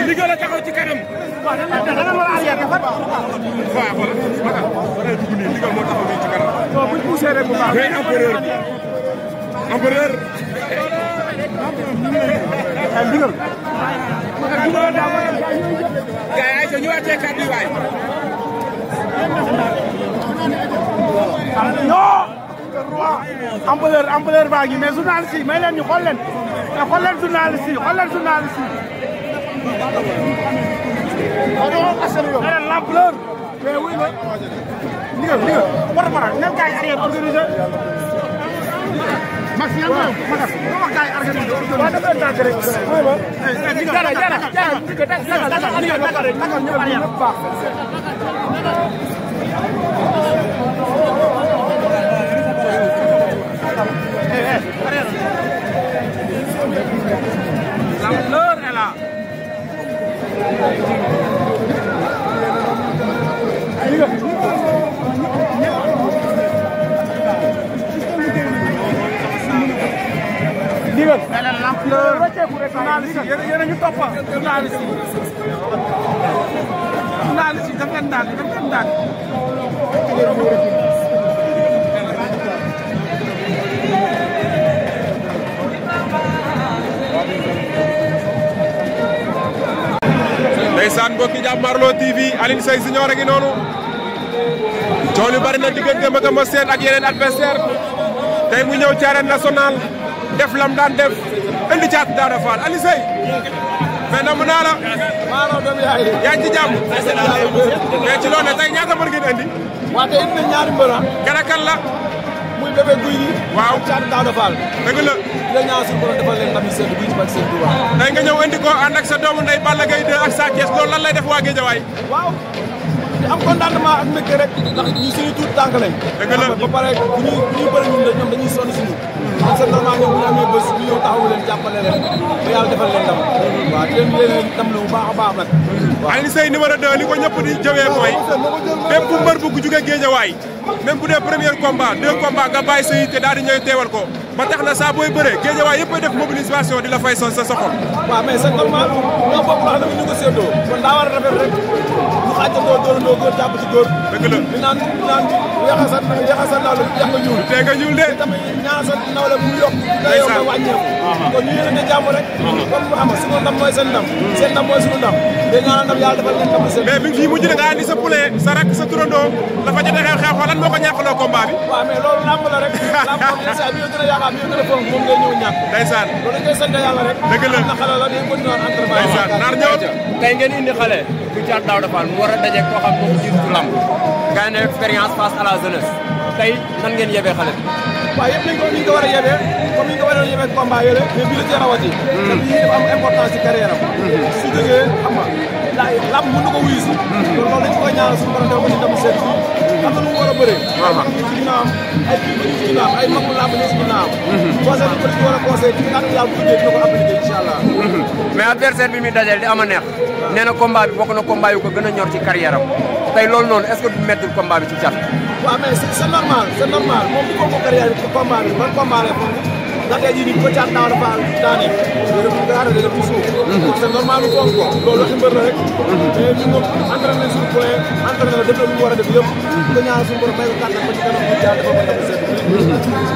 ndigal a taxaw ci kanam. waaw dana war a arrière dafa. waaw voilà maanaam war a dugg nii ndigal moo taxaw nii ci kanam. non buñ poussé rek bu baax. mais empereur. empereur. ndigal. gars yi ñu wàccee kàddu yi waay. empereur baa ngi mais journaliste yi may leen ñu xool leen. xool leen journaliste yi xool leen journaliste yi. l'ampleur. mais wuy ma. ndigal war a nen gars yi arrière organisé. Max yan ma wax gars yi organisé. waaw dafa tànk rek. wuy ma. L'ampleur est là. Ndigal. L'ampleur. Yéen a ñu topp journaliste yi. Journaliste yi daf leen daal. ndeysaan mbokki Jàmmarloo TV Alioune Seye Junior a ngi noonu coow li bari na diggante ak Eumeu Sène ak yeneen adversaire tey mu ñëw ci arène nationale def lam daan def indi Thiatou Daouda Fall Alioune Seye mais namm naa la yaa ngi ci jàmm mais ci loolu ne tey ñaata mbër ngeen indi waaw tey indi ñaari mbër kan ak kan la muy Bébé Gouy Gui waaw Thiatou Daouda Fall dëgg la di la ñaan suñu borom defal leen ndam yi seen bi ci bak seen Touba tey nga ñëw indi ko ànd ak sa doomu ndey Balla Gaye 2 ak Sa Thiès loolu lan lay def waa Guédiawaye waaw di am contentement ak mbégte rek ndax ñu suñu tuut tànk lañ dëgg la ba pare bu ñuy bëri ñun ñoom dañuy sonn si ñun donc c'est normal ñoom bu ñu amee bés ñu ñëw taxawu leen jàppale leen ba yàlla defal leen ndam waaw di leen ndam la bu baax a baax nag Alioune Seye numéro 2 li ko ñëpp di jëwee mooy bépp mbër bu jóge Guédiawaye même bu dee premier combat 2 combat nga bàyyi sa yitte daal di ñëw teewal ko ba tax na saa booy bëree Guédiawaye yëpp ay def mobilisation di la fay sa soxol waaw mais c'est normal ñoo bokk loo xam ne ñu ko séddoo kon daa war a rafet rek ñu xàccandoo dóorandoo góor jàpp ci góor dëgg la ñu naan yaxa sa nawle yax nga ñuul tey nga ñuul de tamit ñaan sa nawle mu yokk te yow nga wàññeeku kon ñu yéene jàmm rek kon mu xam suñu ndam mooy seen ndam seen ndam mooy suñu ndam day ñaanal ndam yàlla defal leen ndam seen mais bi fii mujj na nga andi sa poulet sa rak sa turandoo dafa jotee xew lan moo ko ñàkkaloo combat bi waaw mais loolu lamb la rek lamb moom yenn saa bi gën a yaakaar bi gën a fonk moom ngay ñëw ñàkk ndeysaan loolu dañ koy sant yàlla rek dëgg la na xale la day continuer entraînement ndeysaan naar ñëw tey ngeen indi xale bu Thiatou Daouda Fall mu war a daje koo xam moom jiitu lamb nga ne expérience face à la jeunesse tey nan ngeen yebee xale bi waaw yëpp ni ñu ko war a yebee comme ni ñu ko war a yebee combat yële mais bii la ci rawati te bii dafa am importance ci carrière am su jógee xam nga lamb mën na ko wuyu si kon loolu dañ ko koy ñaanal suñu borom def ko ci ndam seet xam na lu mu war a bëree ñu ci ginnaawam ay kii ba ñu ci ginnaawam ay mag lamb ñu ci ginnaawam conseil bi ko war a conseil ci kàddu yàlla bu tuddee dina ko appliqué incha allah mais adversaire bi muy dajeel di ama neex nee na combat bi bokk na combat yu ko gën a ñor ci carrière am tey loolu noonu est-ce que du mettre combat bi ci cat waaw mais c'est normal moom bu ko carrière bi combat bi ban combat lay fonk ndax tey jii nii bu ko Thiatou Daouda Fall daane da def ci suuf c'est normal lu fonk ko loolu ci mbër la rek mais ñun moom entraîné suñu point entraîné la def na lu mu war a def yëpp ko ñaanal suñu borom may ko kàttan ba ci kanam bu jaar dafa ko def seet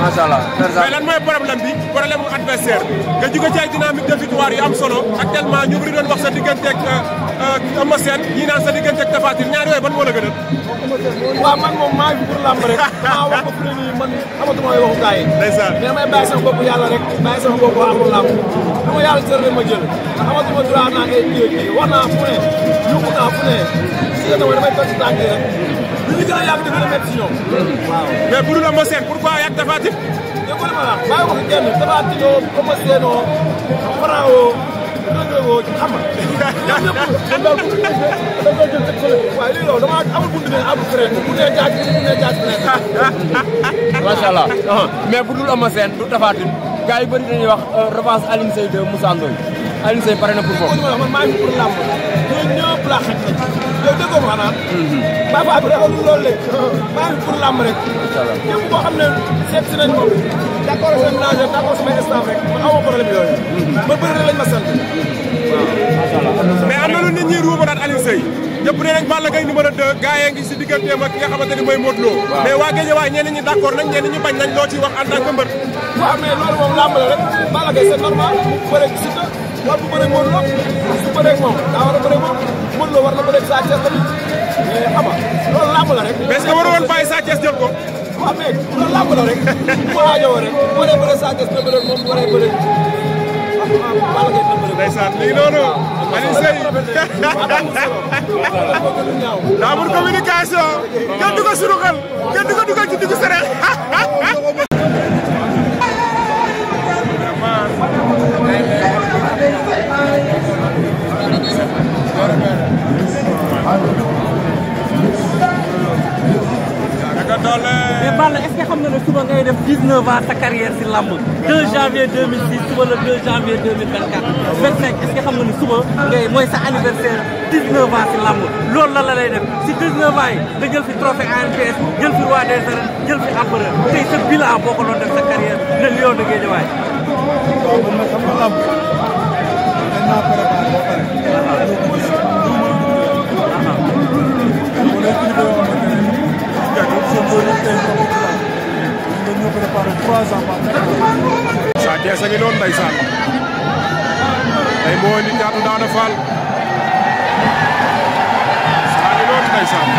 macha allah mais lan mooy problème bi problème mu adversaire nga jóge ci ay dynamique de victoire yu am solo actuellement ñu bëri doon wax sa diggante ak Eumeu Sène ñii naan sa diggante ak Tapha Tine ñaar yooyu ban moo la gënal waaw man moom maa ngi pour lamb rek maa wax ko fu ne nii man amatuma ay waxu gars yi ndeysaan mais damay bàyyi sama bopp yàlla rek bàyyi sama bopp amul lamb dama yàlla jël rek ma jël amatuma droit naa ngay kii wax naa fu ne yóbbu naa fu ne si nga damay toog ci tànk rek lu ñu gën a yàgg di gën a métti si ñoom waaw mais bu dul Eumeu Sène pourquoi yàgg Tapha Tine dégg déggoo li ma la wax bàyyi ko fi kenn Tapha Tine oo Eumeu Sène oo Franc oo woo xam nga ñoom ñëpp waaye lii loolu dama amul buntu ne amul frais bu ne jaaj macha allah mais bu dul Eumeu Sène du Tapha Tine gars yi bëri dañuy wax revanche Alioune Seye 2 Moussa Ndoye Alioune Seye pare na pour foofu. man maa ngi pour làmb ñooñu ñëpp laa xaj nañ yow déggoo ma xanaa papa bi raxalul loolu léegi maa ngi pour làmb rek ñëpp koo xam ne seet si nañ moom d'accord seen manager d'accord samay staff rek man amoo problème yooyu ma bëri lañ ma sant mais am na lu nit ñi ruuma daal Alioune Seye ñëpp nee nañ Balla Gaye numéro 2 gars yi ngi si digganteem ak ki nga xamante ni mooy Modou Lo mais waa Guédiawaye ñenn ñi d'accord nañ ñenn ñi bañ nañ loo ciy wax en tant que mbër waaw mais loolu moom làmb la rek Balla Gaye c'est normal bu bëree si ta war bu bëree Modou Lo su bëree moom daa war a bëree moom Modou Lo war na bëree Sa Thiès tamit mais xam nga loolu làmb la rek mais est-ce que waru woon bàyyi Sa Thiès jël ko waaw mais loolu làmb la rek bu aajowoo rek bu waree bëree Sa Thiès na bëree moom bu waree bëree Balla Gaye na bëree ndeysaan léegi noonu Alioune Seye daa amul communication kenn du ko sunu xel kenn du ko dugal ci diggu sere mais Balla est-ce que xam nga ne suba ngay def 19 ans sa carrière si lamb 2 janvier 2006 suba le 2 janvier 2024 25 est-ce que xam nga ne suba ngay mooy sa anniversaire 19 ans si lamb loolu la lay def si 19 ans yi nga jël fi trophée ANPS jël fi roi des arènes jël fi empereur tey sa bilan boo ko doon def sa carrière le lion de Guédiawaye. waaw man nag xam nga lamb dañ naa préparé ba pare. Sa Thiès a ngi noonu ndeysaan tey moo indi Thiatou Daouda Fall Sa ngi noonu ndeysaan